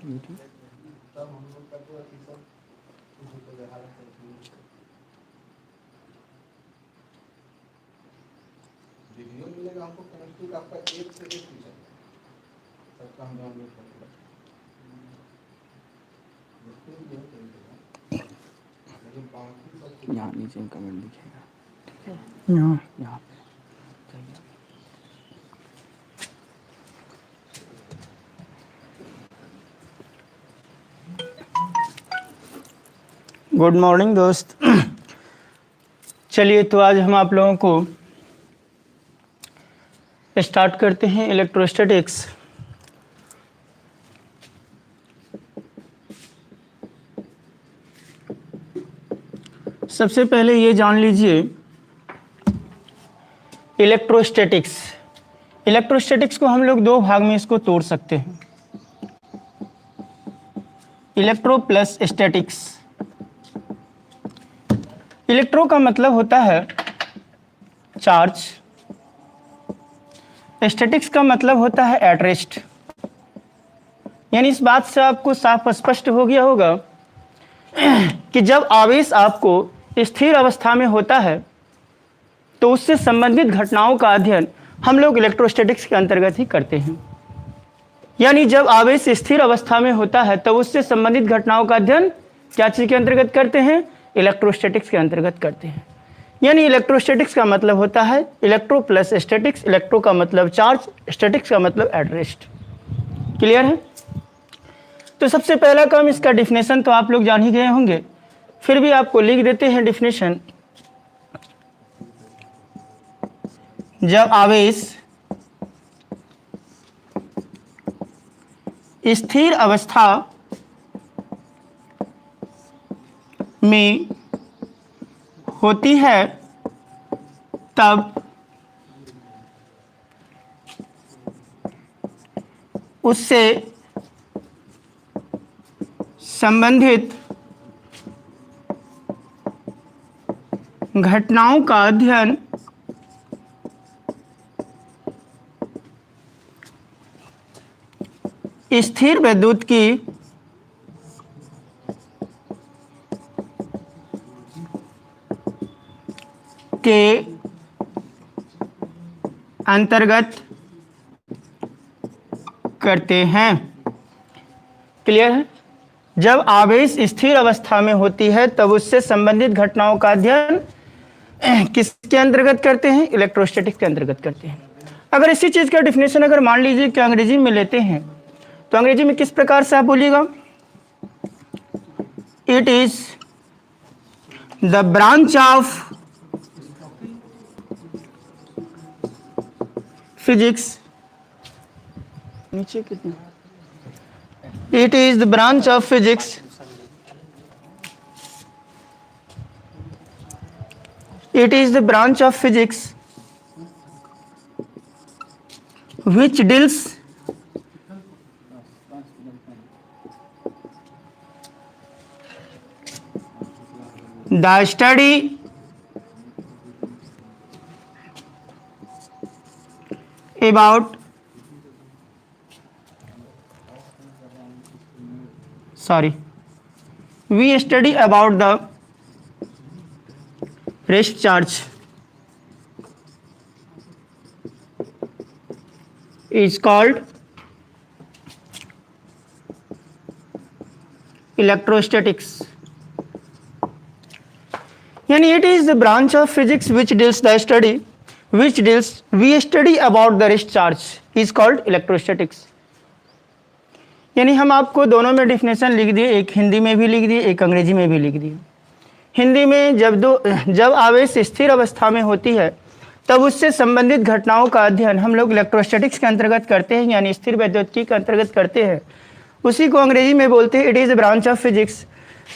Video मिलेगा हमको chemistry का आपका एक से एक पूछा सबका हम डाउनलोड करेंगे लेकिन बाकी सब यहाँ नीचे कमेंट दिखेगा, ठीक है, यहाँ पे चाहिए। गुड मॉर्निंग दोस्त। चलिए तो आज हम आप लोगों को स्टार्ट करते हैं इलेक्ट्रोस्टैटिक्स। सबसे पहले ये जान लीजिए इलेक्ट्रोस्टैटिक्स। इलेक्ट्रोस्टैटिक्स को हम लोग दो भाग में इसको तोड़ सकते हैं, इलेक्ट्रो प्लस स्टैटिक्स। इलेक्ट्रो का मतलब होता है चार्ज, स्टैटिक्स का मतलब होता है एट रेस्ट। यानी इस बात से आपको साफ स्पष्ट हो गया होगा कि जब आवेश आपको स्थिर अवस्था में होता है तो उससे संबंधित घटनाओं का अध्ययन हम लोग इलेक्ट्रोस्टैटिक्स के अंतर्गत ही करते हैं। यानी जब आवेश स्थिर अवस्था में होता है तब उससे संबंधित घटनाओं का अध्ययन क्या चीज के अंतर्गत करते हैं? इलेक्ट्रोस्टैटिक्स के अंतर्गत करते हैं। यानी इलेक्ट्रोस्टैटिक्स का मतलब होता है इलेक्ट्रो प्लस स्टैटिक्स। इलेक्ट्रो का मतलब चार्ज, स्टैटिक्स का मतलब एट रेस्ट। क्लियर है? तो सबसे पहला काम, इसका डिफिनेशन तो आप लोग जान ही गए होंगे, फिर भी आपको लिख देते हैं डिफिनेशन। जब आवेश स्थिर अवस्था में होती है तब उससे संबंधित घटनाओं का अध्ययन स्थिर विद्युत की के अंतर्गत करते हैं। क्लियर है? जब आवेश स्थिर अवस्था में होती है तब उससे संबंधित घटनाओं का अध्ययन किसके अंतर्गत करते हैं? इलेक्ट्रोस्टैटिक्स के अंतर्गत करते हैं। अगर इसी चीज का डिफिनेशन अगर मान लीजिए कि अंग्रेजी में लेते हैं तो अंग्रेजी में किस प्रकार से आप बोलिएगा? It is the branch of physics, नीचे कितना, it is the branch of physics it is the branch of physics which deals the study about we study about the rest charge is called electrostatics. यानी it is the branch of physics which deals the study which deals we study about the rest charge is called electrostatics. यानी हम आपको दोनों में definition लिख दिए, एक हिंदी में भी लिख दिए, एक अंग्रेजी में भी लिख दिए। हिंदी में जब आवेश स्थिर अवस्था में होती है तब उससे संबंधित घटनाओं का अध्ययन हम लोग इलेक्ट्रोस्टैटिक्स के अंतर्गत करते हैं, यानी स्थिर वैद्युतिकी के अंतर्गत करते हैं। उसी को अंग्रेजी में बोलते हैं it is a branch of physics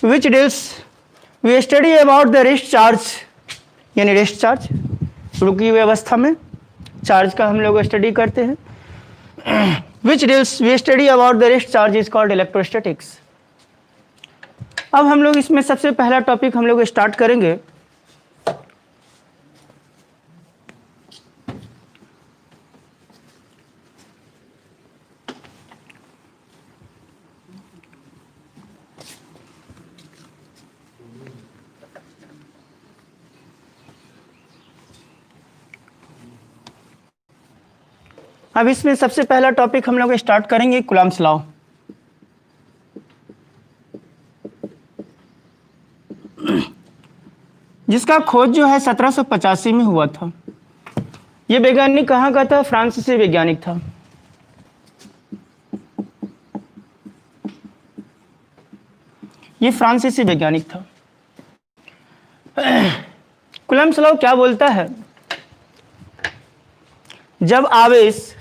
which deals we study about the rest charge, यानी रेस्ट चार्ज, रुकी हुई अवस्था में चार्ज का हम लोग स्टडी करते हैं। Which deals we study about the rest charge is called electrostatics. अब हम लोग इसमें सबसे पहला टॉपिक हम लोग स्टार्ट करेंगे अब इसमें सबसे पहला टॉपिक हम लोग स्टार्ट करेंगे कूलम्ब्स लॉ। जिसका खोज जो है 1785 में हुआ था। ये वैज्ञानिक कहाँ का था? फ्रांसीसी वैज्ञानिक था। ये फ्रांसीसी वैज्ञानिक था। कूलम्ब्स लॉ क्या बोलता है? जब आवेश,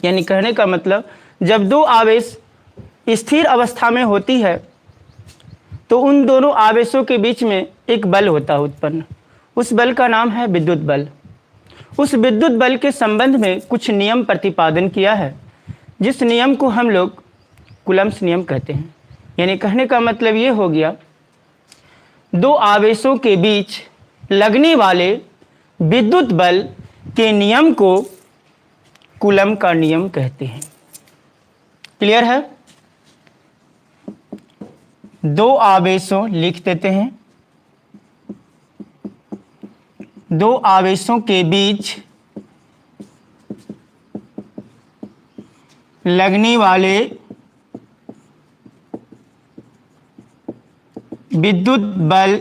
यानी कहने का मतलब जब दो आवेश स्थिर अवस्था में होती है तो उन दोनों आवेशों के बीच में एक बल होता है उत्पन्न। उस बल का नाम है विद्युत बल। उस विद्युत बल के संबंध में कुछ नियम प्रतिपादन किया है, जिस नियम को हम लोग कूलम्ब्स नियम कहते हैं। यानी कहने का मतलब ये हो गया, दो आवेशों के बीच लगने वाले विद्युत बल के नियम को कूलम्ब का नियम कहते हैं। क्लियर है? दो आवेशों लिख देते हैं, दो आवेशों के बीच लगने वाले विद्युत बल,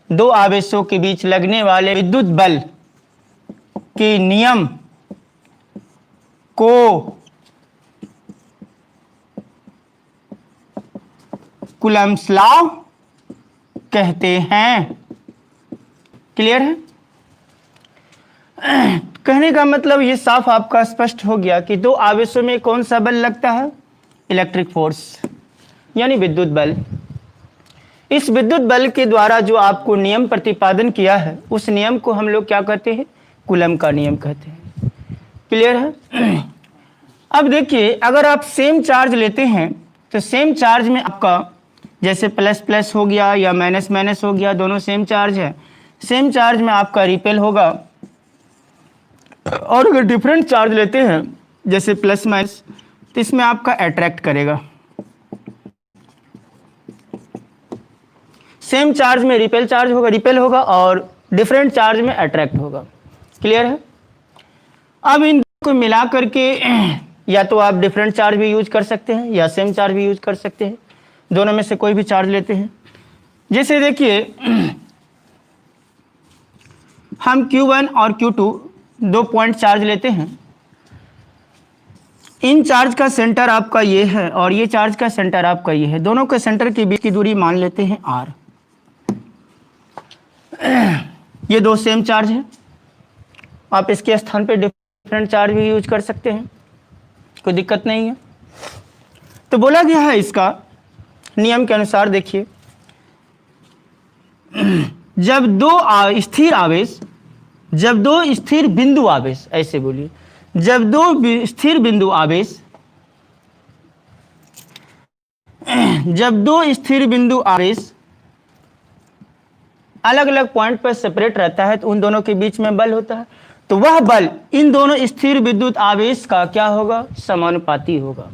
दो आवेशों के बीच लगने वाले विद्युत बल के नियम को कूलम्ब्स लॉ कहते हैं। क्लियर है? कहने का मतलब ये साफ आपका स्पष्ट हो गया कि दो आवेशों में कौन सा बल लगता है? इलेक्ट्रिक फोर्स, यानी विद्युत बल। इस विद्युत बल के द्वारा जो आपको नियम प्रतिपादन किया है, उस नियम को हम लोग क्या कहते हैं? कूलम्ब का नियम कहते हैं। क्लियर है? अब देखिए, अगर आप सेम चार्ज लेते हैं तो सेम चार्ज में आपका जैसे प्लस प्लस हो गया या माइनस माइनस हो गया, दोनों सेम चार्ज है। सेम चार्ज में आपका रिपेल होगा। और अगर डिफरेंट चार्ज लेते हैं जैसे प्लस माइनस, तो इसमें आपका अट्रैक्ट करेगा। सेम चार्ज में रिपेल चार्ज होगा, रिपेल होगा, और डिफरेंट चार्ज में अट्रैक्ट होगा। क्लियर है? अब इन को मिला करके या तो आप डिफरेंट चार्ज भी यूज कर सकते हैं या सेम चार्ज भी यूज कर सकते हैं, दोनों में से कोई भी चार्ज लेते हैं। जैसे देखिए, हम Q1 और Q2 दो पॉइंट चार्ज लेते हैं। इन चार्ज का सेंटर आपका ये है और ये चार्ज का सेंटर आपका ये है। दोनों के सेंटर के बीच की दूरी मान लेते हैं R। ये दो सेम चार्ज है। आप इसके स्थान पे डिफरेंट चार्ज भी यूज कर सकते हैं, कोई दिक्कत नहीं है। तो बोला गया है इसका नियम के अनुसार, देखिए, जब दो स्थिर आवेश, जब दो स्थिर बिंदु आवेश, ऐसे बोलिए, जब दो स्थिर बिंदु आवेश, जब दो स्थिर बिंदु आवेश अलग अलग पॉइंट पर सेपरेट रहता है तो उन दोनों के बीच में बल होता है। तो वह बल इन दोनों स्थिर विद्युत आवेश का क्या होगा? समानुपाती होगा।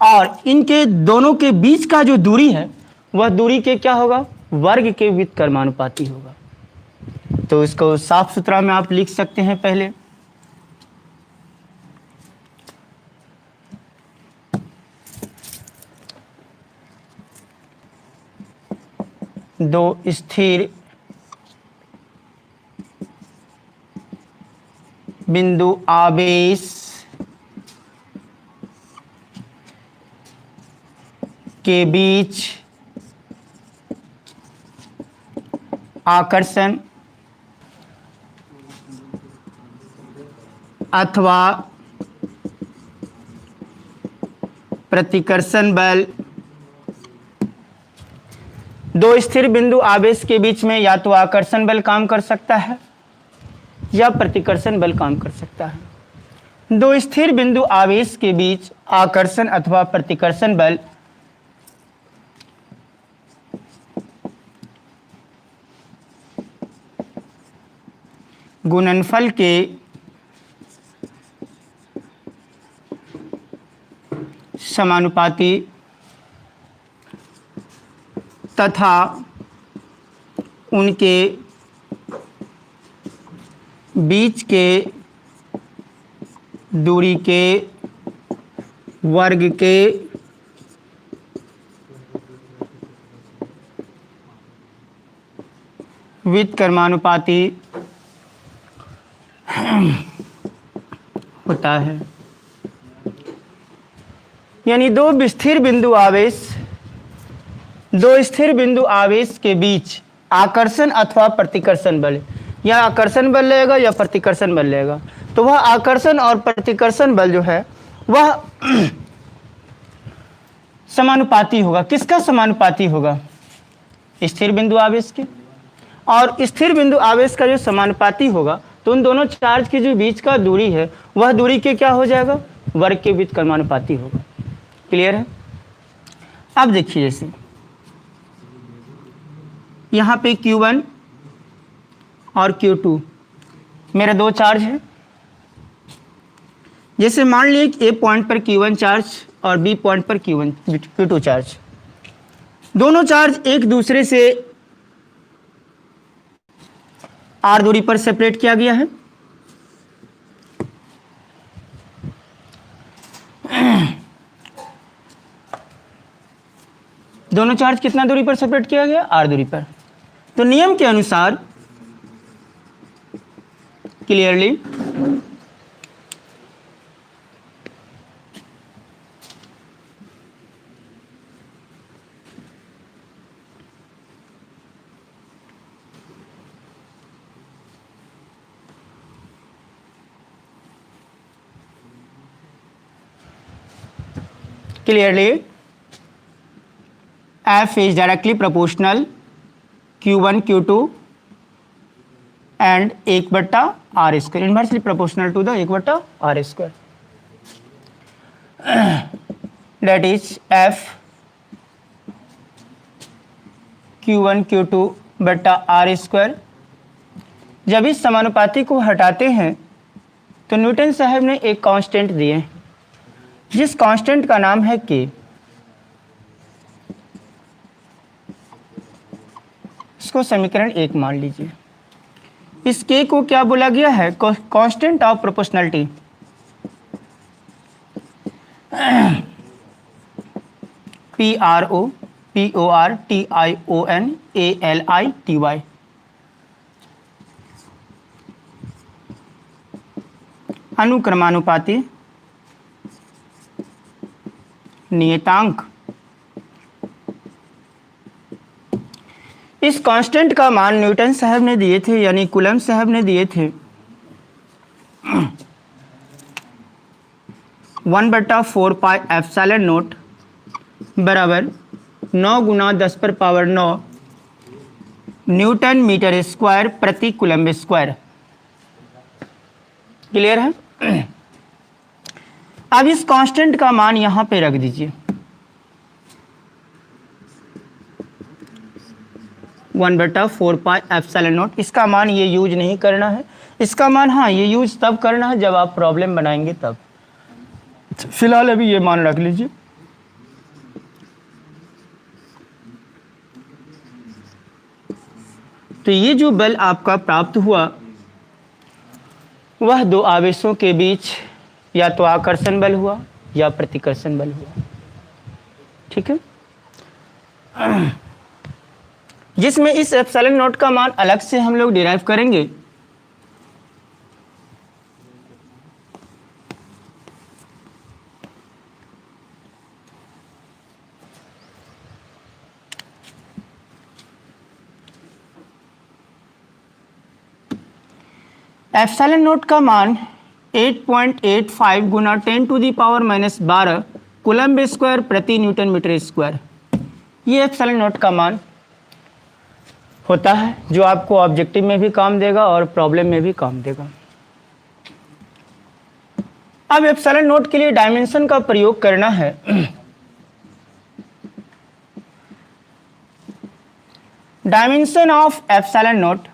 और इनके दोनों के बीच का जो दूरी है वह दूरी के क्या होगा? वर्ग के व्युत्क्रमानुपाती होगा। तो इसको साफ सुथरा में आप लिख सकते हैं। पहले दो स्थिर बिंदु आवेश के बीच आकर्षण अथवा प्रतिकर्षण बल, दो स्थिर बिंदु आवेश के बीच में या तो आकर्षण बल काम कर सकता है या प्रतिकर्षण बल काम कर सकता है। दो स्थिर बिंदु आवेश के बीच आकर्षण अथवा प्रतिकर्षण बल गुणनफल के समानुपाती तथा उनके बीच के दूरी के वर्ग के व्युत्क्रमानुपाती होता है। यानी दो स्थिर बिंदु आवेश के बीच आकर्षण अथवा प्रतिकर्षण बल, या आकर्षण बल रहेगा या प्रतिकर्षण बल रहेगा, तो वह आकर्षण और प्रतिकर्षण बल जो है वह समानुपाती होगा। किसका समानुपाती होगा? स्थिर बिंदु आवेश के। और स्थिर बिंदु आवेश का जो समानुपाती होगा तो उन दोनों चार्ज के जो बीच का दूरी है वह दूरी के क्या हो जाएगा? वर्ग के व्युत्क्रमानुपाती होगा। क्लियर है? अब देखिए, जैसे यहाँ पे Q1 और Q2 मेरे दो चार्ज है। जैसे मान लीजिए A पॉइंट पर Q1 चार्ज और B पॉइंट पर Q2 चार्ज, दोनों चार्ज एक दूसरे से R दूरी पर सेपरेट किया गया है। दोनों चार्ज कितना दूरी पर सेपरेट किया गया? R दूरी पर। तो नियम के अनुसार clearly F is directly proportional Q1 Q2 and 1/r square, inversely proportional to the 1/r square. That is F Q1 Q2 बट्टा R स्क्वायर। जब इस समानुपाती को हटाते हैं तो न्यूटन साहब ने एक कांस्टेंट दिए, जिस कांस्टेंट का नाम है K। इसको समीकरण 1 मान लीजिए। इस K को क्या बोला गया है? Constant of proportionality. PROPORTIONALITY। अनुक्रमानुपाती नियतांक। इस कांस्टेंट का मान न्यूटन साहब ने दिए थे, यानी कूलम्ब साहब ने दिए थे 1/4 पाई एप्सिलॉन नॉट बराबर 9 गुना 10⁻⁹ न्यूटन मीटर स्क्वायर प्रति कूलम्ब स्क्वायर। क्लियर है? अब इस कांस्टेंट का मान यहां पे रख दीजिए 1/4 पाई एप्सिलॉन नॉट। इसका मान ये यूज नहीं करना है, इसका मान हाँ ये यूज तब करना है जब आप प्रॉब्लम बनाएंगे तब। फिलहाल अभी ये मान रख लीजिए। तो ये जो बल आपका प्राप्त हुआ वह दो आवेशों के बीच या तो आकर्षण बल हुआ या प्रतिकर्षण बल हुआ। ठीक है? जिसमें इस एप्सिलॉन नॉट का मान अलग से हम लोग डिराइव करेंगे। एप्सिलॉन नॉट का मान 8.85 गुना 10⁻⁻12 कूलम्ब स्क्वायर प्रति न्यूटन मीटर स्क्वायर। ये एप्सिलॉन नॉट का मान होता है जो आपको ऑब्जेक्टिव में भी काम देगा और प्रॉब्लम में भी काम देगा। अब एप्सिलॉन नॉट के लिए डायमेंशन का प्रयोग करना है। Dimension of epsilon not.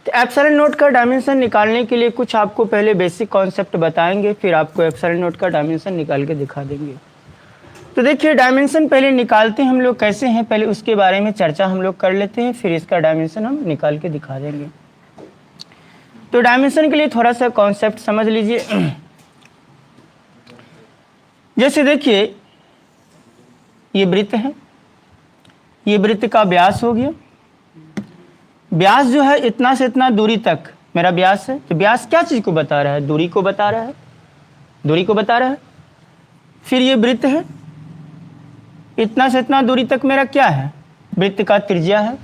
तो एप्सिलॉन नॉट का डायमेंशन निकालने के लिए कुछ आपको पहले बेसिक कॉन्सेप्ट बताएंगे, फिर आपको एप्सिलॉन नॉट का डायमेंशन निकाल के दिखा देंगे। तो देखिए डायमेंशन पहले निकालते हैं हम लोग कैसे हैं, पहले उसके बारे में चर्चा हम लोग कर लेते हैं, फिर इसका डायमेंशन हम निकाल के दिखा देंगे। तो डायमेंशन के लिए थोड़ा सा कॉन्सेप्ट समझ लीजिए। जैसे देखिए ये वृत्त है, ये वृत्त का व्यास हो गया। व्यास जो है इतना से इतना दूरी तक मेरा व्यास है। तो व्यास क्या चीज को बता रहा है? दूरी को बता रहा है, दूरी को बता रहा है। फिर ये वृत्त है, इतना से इतना दूरी तक मेरा क्या है? वृत्त का त्रिज्या है।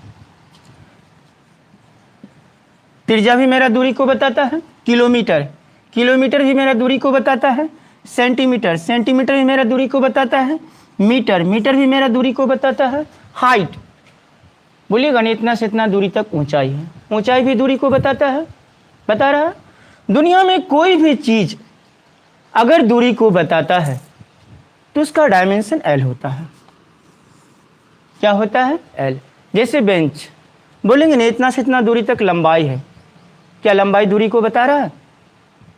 त्रिज्या भी मेरा दूरी को बताता है। किलोमीटर, किलोमीटर भी मेरा दूरी को बताता है। सेंटीमीटर, सेंटीमीटर भी मेरा दूरी को बताता है। मीटर, मीटर भी मेरा दूरी को बताता है। हाइट, बोलिएगा नहीं, इतना से इतना दूरी तक ऊंचाई है, ऊंचाई भी दूरी को बताता है, बता रहा है। दुनिया में कोई भी चीज अगर दूरी को बताता है तो उसका डायमेंशन एल होता है। क्या होता है? एल। जैसे बेंच, बोलेंगे नहीं इतना से इतना दूरी तक लंबाई है, क्या लंबाई दूरी को बता रहा है?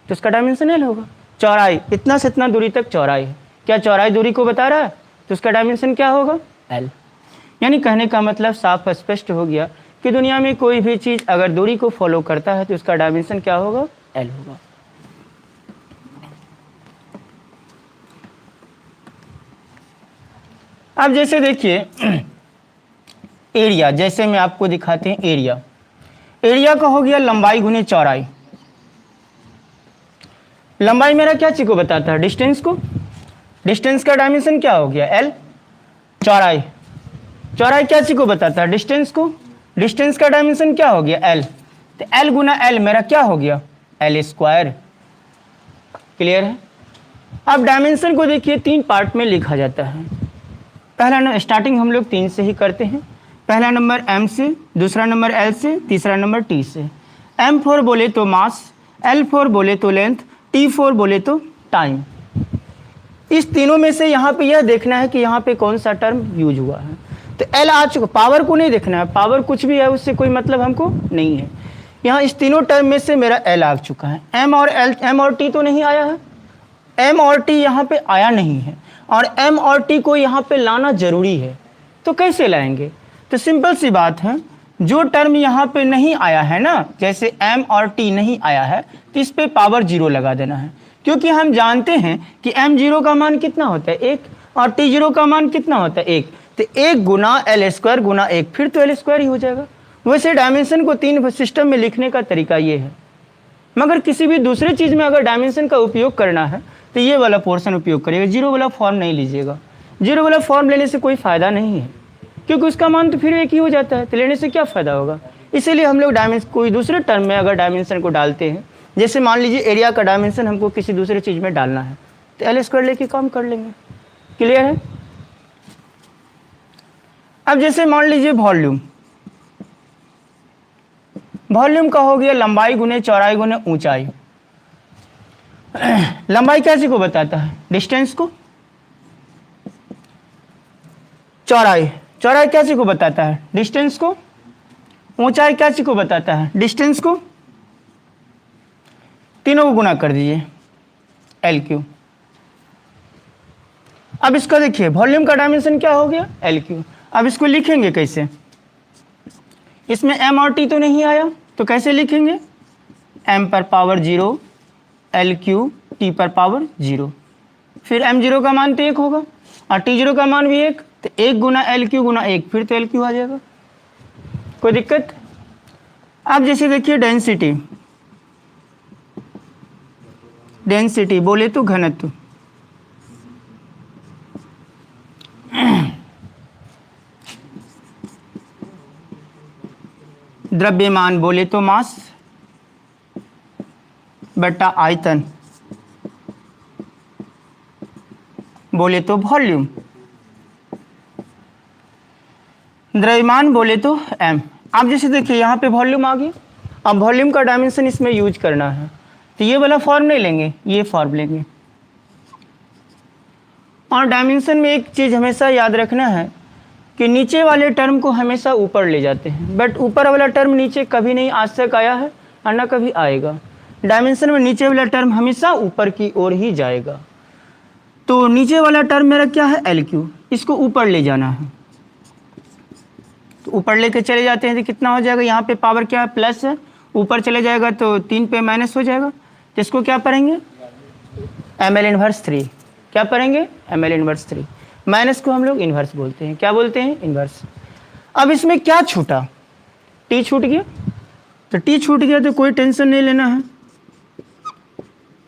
तो उसका डायमेंशन एल होगा। चौड़ाई, इतना से इतना दूरी तक चौड़ाई है, क्या चौड़ाई दूरी को बता रहा है? तो उसका डायमेंशन क्या होगा? एल। यानी कहने का मतलब साफ स्पष्ट हो गया कि दुनिया में कोई भी चीज अगर दूरी को फॉलो करता है तो उसका डायमेंशन क्या होगा? एल होगा। अब जैसे देखिए एरिया, जैसे मैं आपको दिखाते हैं एरिया। एरिया का हो गया लंबाई गुने चौड़ाई। लंबाई मेरा क्या चीज को बताता है? डिस्टेंस को। डिस्टेंस का डायमेंशन क्या हो गया? एल। चौड़ाई, चौड़ाई क्या चीज को बताता है? डिस्टेंस को। डिस्टेंस का डायमेंशन क्या हो गया? एल। तो एल गुना एल मेरा क्या हो गया? L square. क्लियर है? अब डायमेंशन को देखिए 3 पार्ट में लिखा जाता है। पहला स्टार्टिंग हम लोग 3 से ही करते हैं। पहला नंबर m से, दूसरा नंबर l से, तीसरा नंबर t से। m4 बोले तो मास, l4 बोले तो लेंथ, t4 बोले तो टाइम। इस तीनों में से यहाँ पे यह देखना है कि यहाँ पे कौन सा टर्म यूज हुआ है। तो l आ चुका, पावर को नहीं देखना है, पावर कुछ भी है उससे कोई मतलब हमको नहीं है। यहाँ इस तीनों टर्म में से मेरा l आ चुका है। m और t तो नहीं आया है, m और t यहाँ पे आया नहीं है, और m और t को यहाँ पे लाना जरूरी है। तो कैसे लाएंगे? तो सिंपल सी बात है, जो टर्म यहाँ पे नहीं आया है ना, जैसे m और t नहीं आया है तो इस पे पावर 0 लगा देना है, क्योंकि हम जानते हैं कि m0 का मान कितना होता है? 1, और t0 का मान कितना होता है? 1। तो 1 गुना एल स्क्वायर गुना 1, फिर तो एल स्क्वायर ही हो जाएगा। वैसे डायमेंशन को 3 सिस्टम में लिखने का तरीका ये है, मगर किसी भी दूसरे चीज़ में अगर डायमेंशन का उपयोग करना है तो ये वाला पोर्शन उपयोग करिएगा, 0 वाला फॉर्म नहीं लीजिएगा। 0 वाला फॉर्म लेने से कोई फ़ायदा नहीं है, क्योंकि उसका मान तो फिर 1 ही हो जाता है, तो लेने से क्या फ़ायदा होगा। इसीलिए हम लोग डायमेंशन कोई दूसरे टर्म में अगर डायमेंशन को डालते हैं, जैसे मान लीजिए एरिया का डायमेंशन हमको किसी दूसरे चीज़ में डालना है तो एल स्क्वायर लेके काम कर लेंगे। क्लियर है? अब जैसे मान लीजिए वॉल्यूम, वॉल्यूम का हो गया लंबाई गुने चौड़ाई गुने ऊंचाई। लंबाई क्या चीज को बताता है? डिस्टेंस को। चौड़ाई, चौड़ाई क्या चीज को बताता है? डिस्टेंस को। ऊंचाई क्या चीज को बताता है? डिस्टेंस को। तीनों को गुना कर दीजिए, LQ। अब इसका देखिए वॉल्यूम का डायमेंशन क्या हो गया? LQ। अब इसको लिखेंगे कैसे? इसमें m और t तो नहीं आया, तो कैसे लिखेंगे? m पर पावर 0, LQ, t पर पावर 0। फिर m0 का मान तो 1 होगा और t0 का मान भी 1, तो 1 गुना LQ गुना 1, फिर तो LQ आ जाएगा। कोई दिक्कत? अब जैसे देखिए डेंसिटी, डेंसिटी बोले तो घनत्व, द्रव्यमान बोले तो मास बटा आयतन बोले तो वॉल्यूम, द्रव्यमान बोले तो m। आप जैसे देखिए यहाँ पे वॉल्यूम आ गया, अब वॉल्यूम का डायमेंशन इसमें यूज करना है तो ये वाला फॉर्म नहीं लेंगे, ये फॉर्म लेंगे। और डायमेंशन में एक चीज़ हमेशा याद रखना है कि नीचे वाले टर्म को हमेशा ऊपर ले जाते हैं, बट ऊपर वाला टर्म नीचे कभी नहीं आज तक आया है और ना कभी आएगा। डायमेंशन में नीचे वाला टर्म हमेशा ऊपर की ओर ही जाएगा। तो नीचे वाला टर्म मेरा क्या है, एल क्यू, इसको ऊपर ले जाना है। तो ऊपर लेके चले जाते हैं तो कितना हो जाएगा, यहाँ पे पावर क्या है, प्लस है, ऊपर चले जाएगा तो 3 पे माइनस हो जाएगा। तो इसको क्या पढ़ेंगे, एम एल इनवर्स 3। क्या पढ़ेंगे, एम एल इनवर्स 3। माइनस को हम लोग इन्वर्स बोलते हैं, क्या बोलते हैं, इन्वर्स। अब इसमें क्या छूटा, टी छूट गया। तो टी छूट गया तो कोई टेंशन नहीं लेना है,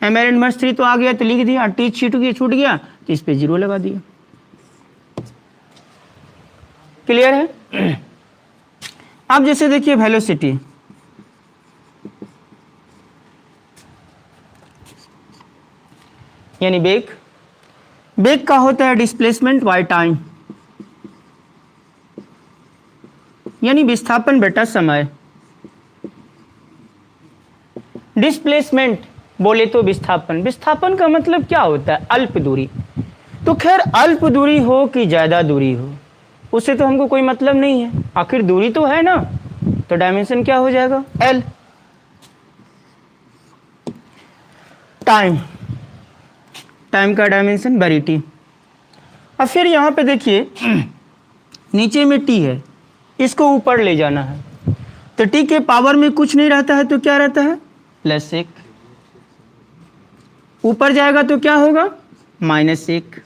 एम एल इनवर्स 3 तो आ गया तो लिख दिया, टी छूट गया तो इस पे 0 लगा दिया। क्लियर है। अब जैसे देखिए वेलोसिटी, यानी वेग, वेग का होता है डिस्प्लेसमेंट बाय टाइम, यानी विस्थापन बेटा समय। डिस्प्लेसमेंट बोले तो विस्थापन, विस्थापन का मतलब क्या होता है, अल्प दूरी। तो खैर अल्प दूरी हो कि ज्यादा दूरी हो उससे तो हमको कोई मतलब नहीं है, आखिर दूरी तो है ना। तो डायमेंशन क्या हो जाएगा, एल। टाइम, टाइम का डायमेंशन बड़ी टी। अब फिर यहाँ पे देखिए नीचे में टी है, इसको ऊपर ले जाना है। तो टी के पावर में कुछ नहीं रहता है तो क्या रहता है, +1। ऊपर जाएगा तो क्या होगा, -1।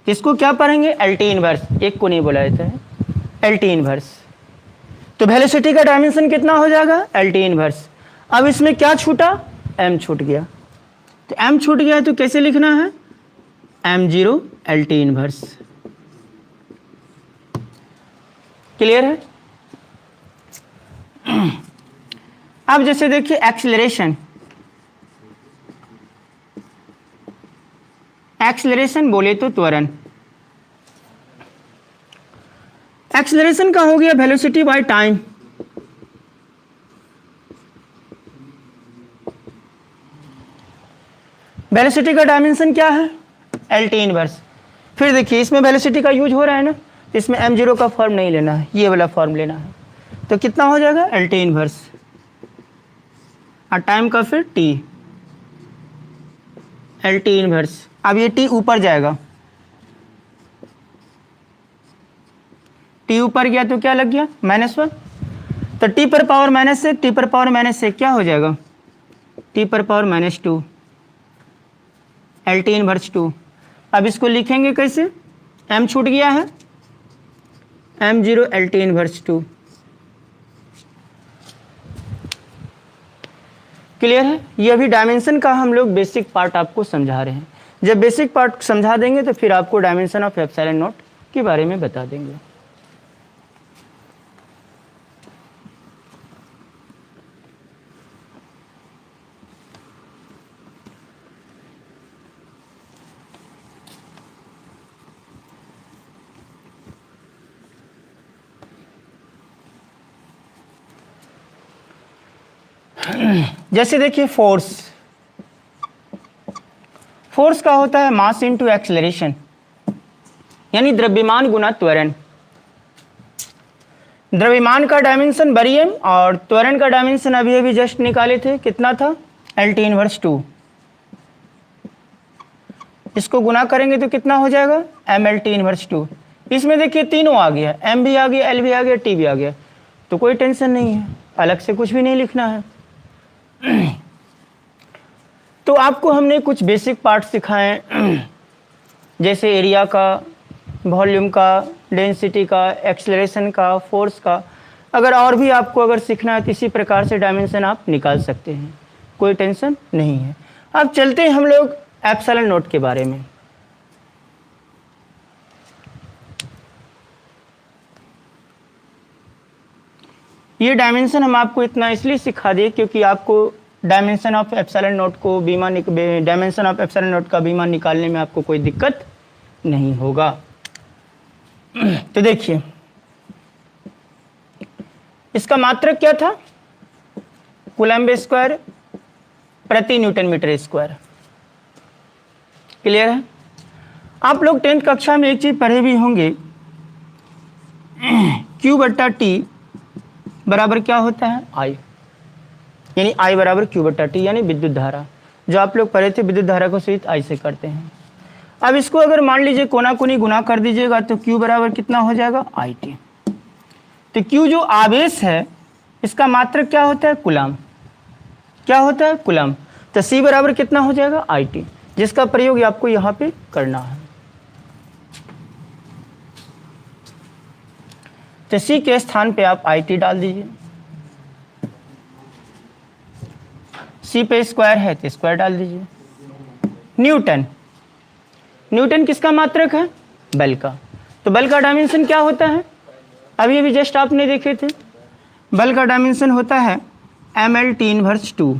इसको क्या पढ़ेंगे, एल टी इनवर्स, एक को नहीं बोला जाता है, एल टी इनवर्स। तो वेलोसिटी का डायमेंशन कितना हो जाएगा, एल टी इनवर्स। अब इसमें क्या छूटा, एम छूट गया। तो एम छूट गया तो कैसे लिखना है, m0 L T inverse. Clear है। अब जैसे देखिए एक्सीलरेशन, एक्सीलरेशन बोले तो त्वरण। एक्सीलरेशन का हो गया वेलोसिटी बाय टाइम। वेलोसिटी का डायमेंशन क्या है, एल टी इनवर्स। फिर देखिए इसमें वेलोसिटी का यूज हो रहा है ना, इसमें m0 का फॉर्म नहीं लेना है, ये वाला फॉर्म लेना है। तो कितना हो जाएगा, एल टी इनवर्स, और टाइम का फिर t, एल टी इनवर्स। अब ये t ऊपर जाएगा, t ऊपर गया तो क्या लग गया, -1। तो t पर पावर -1, t पर पावर -1 क्या हो जाएगा, t पर पावर -2, एल टी इनवर्स 2। अब इसको लिखेंगे कैसे, m छूट गया है, m0 L T inverse 2। Clear है। ये अभी डायमेंशन का हम लोग बेसिक पार्ट आपको समझा रहे हैं। जब बेसिक पार्ट समझा देंगे तो फिर आपको डायमेंशन ऑफ एप्सिलॉन नॉट के बारे में बता देंगे। जैसे देखिए फोर्स, फोर्स का होता है मास इनटू एक्सेलरेशन, यानी द्रव्यमान गुना त्वरण। द्रव्यमान का डायमेंशन बरियम और त्वरण का डायमेंशन अभी अभी जस्ट निकाले थे, कितना था, एल टी इनवर्स 2। इसको गुना करेंगे तो कितना हो जाएगा, एम एल टी इनवर्स 2। इसमें देखिए तीनों आ गया, एम भी आ गया, एल भी आ गया, टी भी आ गया। तो कोई टेंशन नहीं है, अलग से कुछ भी नहीं लिखना है। तो आपको हमने कुछ बेसिक पार्ट सिखाए, जैसे एरिया का, वॉल्यूम का, डेंसिटी का, एक्सेलरेशन का, फोर्स का। अगर और भी आपको अगर सीखना है तो इसी प्रकार से डायमेंशन आप निकाल सकते हैं, कोई टेंशन नहीं है। अब चलते हैं हम लोग एप्सिलॉन नॉट के बारे में। ये डायमेंशन हम आपको इतना इसलिए सिखा दिए क्योंकि आपको डायमेंशन ऑफ एप्सिलॉन नॉट को डायमेंशन ऑफ एप्सिलॉन नॉट का बीमा निकालने में आपको कोई दिक्कत नहीं होगा। तो देखिए इसका मात्रक क्या था, कूलम्ब स्क्वायर प्रति न्यूटन मीटर स्क्वायर। क्लियर है। आप लोग 10th कक्षा में एक चीज पढ़े भी होंगे, Q/T बराबर क्या होता है, I, यानी I बराबर Q/T, यानी विद्युत धारा। जो आप लोग पढ़े थे विद्युत धारा को सूचित I से करते हैं। अब इसको अगर मान लीजिए कोना कोनी गुना कर दीजिएगा तो Q बराबर कितना हो जाएगा IT। तो Q जो आवेश है इसका मात्रक क्या होता है कूलम, क्या होता है कूलम। तो C बराबर कितना हो जाएगा IT, जिसका प्रयोग आपको यहाँ पे करना है। तो C के स्थान पे आप IT डाल दीजिए, C पे स्क्वायर है तो स्क्वायर डाल दीजिए। न्यूटन, न्यूटन किसका मात्रक है बल का। तो बल का डायमेंशन क्या होता है, अभी अभी जस्ट आपने देखे थे, बल का डायमेंशन होता है mL/T⁻²।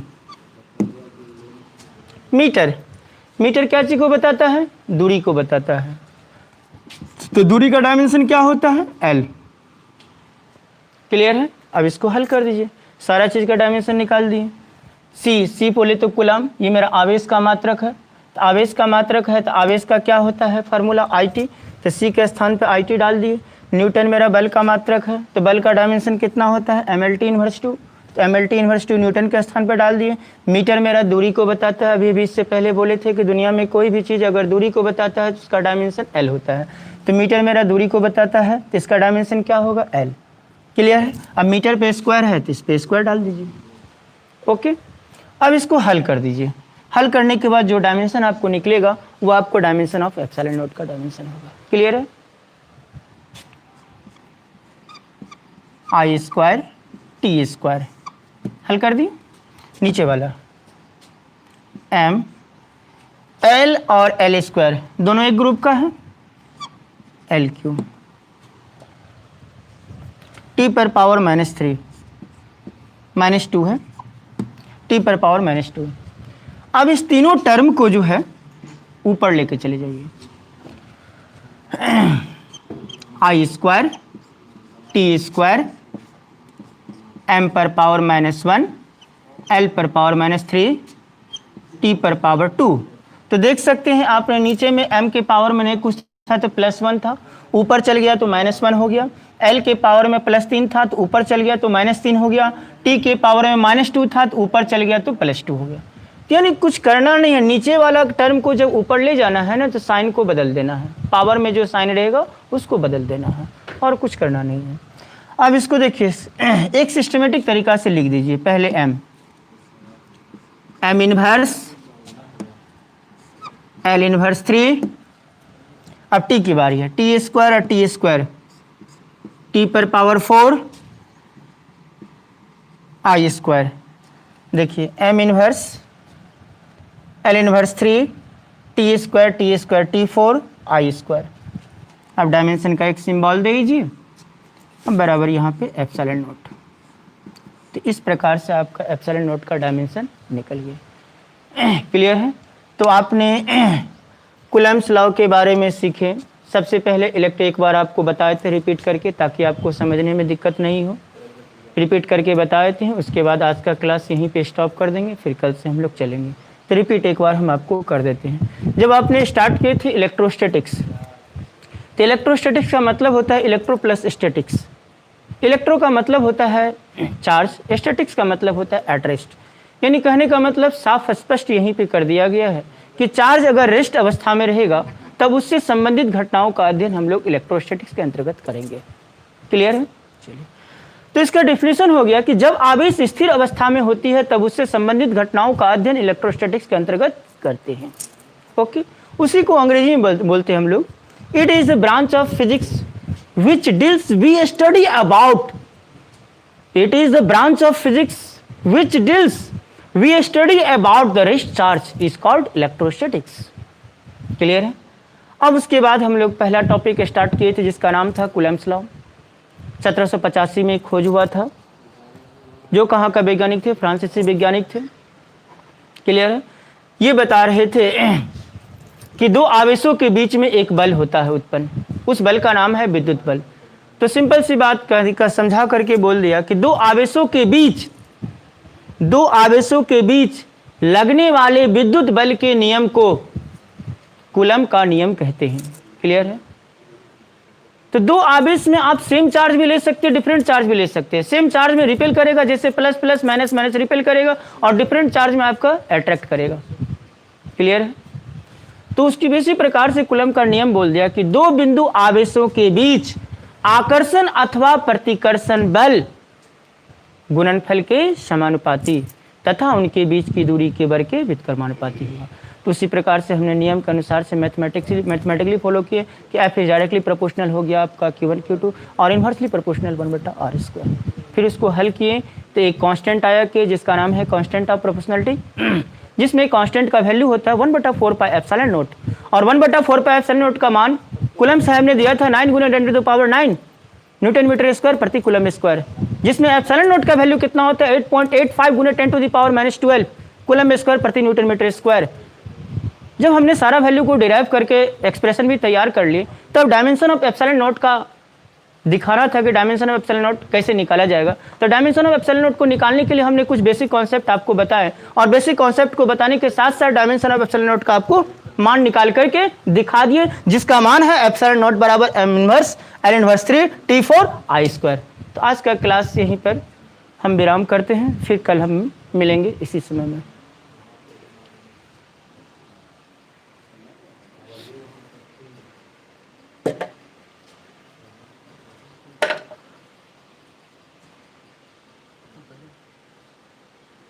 मीटर, मीटर क्या चीज को बताता है, दूरी को बताता है। तो दूरी का डायमेंशन क्या होता है L। क्लियर है। अब इसको हल कर दीजिए, सारा चीज का डायमेंशन निकाल दिए। सी बोले तो कूलम, ये मेरा आवेश का मात्रक है। तो आवेश का मात्रक है तो आवेश का क्या होता है फार्मूला IT। तो सी के स्थान पे IT डाल दिए। न्यूटन मेरा बल का मात्रक है, तो बल का डायमेंशन कितना होता है mL/T⁻²। तो mL/T⁻² न्यूटन के स्थान पर डाल दिए। मीटर मेरा दूरी को बताता है, अभी भी इससे पहले बोले थे कि दुनिया में कोई भी चीज़ अगर दूरी को बताता है तो उसका डायमेंशन L होता है। तो मीटर मेरा दूरी को बताता है तो इसका डायमेंशन क्या होगा L। क्लियर है। अब मीटर पे स्क्वायर है तो इस पे स्क्वायर डाल दीजिए। ओके, अब इसको हल कर दीजिए। हल करने के बाद जो डायमेंशन आपको निकलेगा वो आपको डायमेंशन ऑफ एप्सिलॉन नॉट का डायमेंशन होगा। क्लियर है। I² T², हल कर दिए। नीचे वाला M L और L² दोनों एक ग्रुप का है, L³ T पर पावर -3 -2 है, T पर पावर -2। अब इस तीनों टर्म को जो है ऊपर लेके चले जाइए। I² T² M पर पावर -1, L पर पावर -3, T पर पावर 2। तो देख सकते हैं आपने नीचे में M के पावर में नहीं कुछ था तो +1 था, ऊपर चल गया तो -1 हो गया। L के पावर में +3 था तो ऊपर चल गया तो -3 हो गया। T के पावर में -2 था तो ऊपर चल गया तो +2 हो गया। तो यानी कुछ करना नहीं है, नीचे वाला टर्म को जब ऊपर ले जाना है ना तो साइन को बदल देना है, पावर में जो साइन रहेगा उसको बदल देना है, और कुछ करना नहीं है। अब इसको देखिए एक सिस्टमेटिक तरीका से लिख दीजिए। पहले M इन्वर्स L⁻3। अब T की बारी है, T² और T², T पर पावर 4 I²। देखिए M inverse L⁻3 T² T4 I²। अब डायमेंशन का एक सिंबल दे दीजिए, अब बराबर यहाँ पे एप्सिलॉन नॉट। तो इस प्रकार से आपका एप्सिलॉन नॉट का डायमेंशन निकल गया। क्लियर है। तो आपने कूलम्ब्स लॉ के बारे में सीखे। सबसे पहले एक बार आपको बताए थे रिपीट करके, ताकि आपको समझने में दिक्कत नहीं हो, रिपीट करके बताए थे। उसके बाद आज का क्लास यहीं पे स्टॉप कर देंगे, फिर कल से हम लोग चलेंगे। तो रिपीट एक बार हम आपको कर देते हैं। जब आपने स्टार्ट किए थे इलेक्ट्रोस्टैटिक्स, तो इलेक्ट्रोस्टैटिक्स का मतलब होता है इलेक्ट्रो प्लस स्टैटिक्स। इलेक्ट्रो का मतलब होता है चार्ज, स्टैटिक्स का मतलब होता है एट रेस्ट। यानी कहने का मतलब साफ स्पष्ट यहीं पे कर दिया गया है कि चार्ज अगर रेस्ट अवस्था में रहेगा तब उससे संबंधित घटनाओं का अध्ययन हम लोग इलेक्ट्रोस्टैटिक्स के अंतर्गत करेंगे। क्लियर है। चलिए, तो इसका डिफिनेशन हो गया कि जब आवेश स्थिर अवस्था में होती है तब उससे संबंधित घटनाओं का अध्ययन इलेक्ट्रोस्टैटिक्स के अंतर्गत करते हैं। ओके, उसी को अंग्रेजी में बोलते हैं हम लोग, it is a branch of physics which deals we study about, it is the branch of physics which deals we study about the rest charge is called electrostatics। Clear है। अब उसके बाद हम लोग पहला टॉपिक स्टार्ट किए थे जिसका नाम था कूलम्ब्स लॉ। 1785 में खोज हुआ था। जो कहाँ का वैज्ञानिक थे, फ्रांसीसी वैज्ञानिक थे। क्लियर है। ये बता रहे थे कि दो आवेशों के बीच में एक बल होता है उत्पन्न, उस बल का नाम है विद्युत बल। तो सिंपल सी बात का समझा करके बोल दिया कि दो आवेशों के बीच लगने वाले विद्युत बल के नियम को कूलम का नियम कहते हैं। क्लियर है। तो दो आवेश में आप सेम चार्ज भी ले सकते हैं, डिफरेंट चार्ज भी ले सकते हैं। सेम चार्ज में रिपेल करेगा, जैसे plus plus minus minus repel करेगा, और डिफरेंट चार्ज में आपका अट्रैक्ट करेगा। क्लियर है। तो उसकी इसी प्रकार से कूलम का नियम बोल दिया कि दो बिंदु आवेशों के बीच आकर्षण अथवा प्रतिकर्षण बल गुणनफल के समानुपाती तथा उनके बीच की दूरी के वर्ग के व्युत्क्रमानुपाती हुआ। तो उसी प्रकार से हमने नियम के अनुसार से मैथमेटिकली फॉलो किए कि एफ इज डायरेक्टली प्रोपोर्शनल हो गया आपका Q1 Q2 और इन्वर्सली प्रोपोर्शनल 1/r²। फिर उसको हल किए तो एक कांस्टेंट आया कि जिसका नाम है कांस्टेंट ऑफ प्रोपोर्शनलिटी, जिसमें कांस्टेंट का वैल्यू होता है 1/4 पाई एप्सिलॉन नॉट और 1/4 पाई एप्सिलॉन नॉट का मान कूलम साहब ने दिया था 9 × 10⁻⁹ न्यूटन मीटर स्क्वायर प्रति कूलम स्क्वायर, जिसमें एप्सिलॉन नॉट का वैल्यू कितना होता है 8.85 × 10⁻⁻12 कूलम स्क्वायर प्रति न्यूटन मीटर स्क्वायर। जब हमने सारा वैल्यू को डिराइव करके एक्सप्रेशन भी तैयार कर लिए तब डायमेंशन ऑफ एप्सिलॉन नॉट का दिखाना था कि डायमेंशन ऑफ एप्सिलॉन नॉट कैसे निकाला जाएगा। तो डायमेंशन ऑफ एप्सिलॉन नॉट को निकालने के लिए हमने कुछ बेसिक कॉन्सेप्ट आपको बताए और बेसिक कॉन्सेप्ट को बताने के साथ साथ डायमेंशन ऑफ एप्सिलॉन नॉट का आपको मान निकाल करके दिखा दिए, जिसका मान है एप्सिलॉन नॉट बराबर m inverse L inverse 3 T4 I²। तो आज का क्लास यहीं पर हम विराम करते हैं, फिर कल हम मिलेंगे इसी समय में।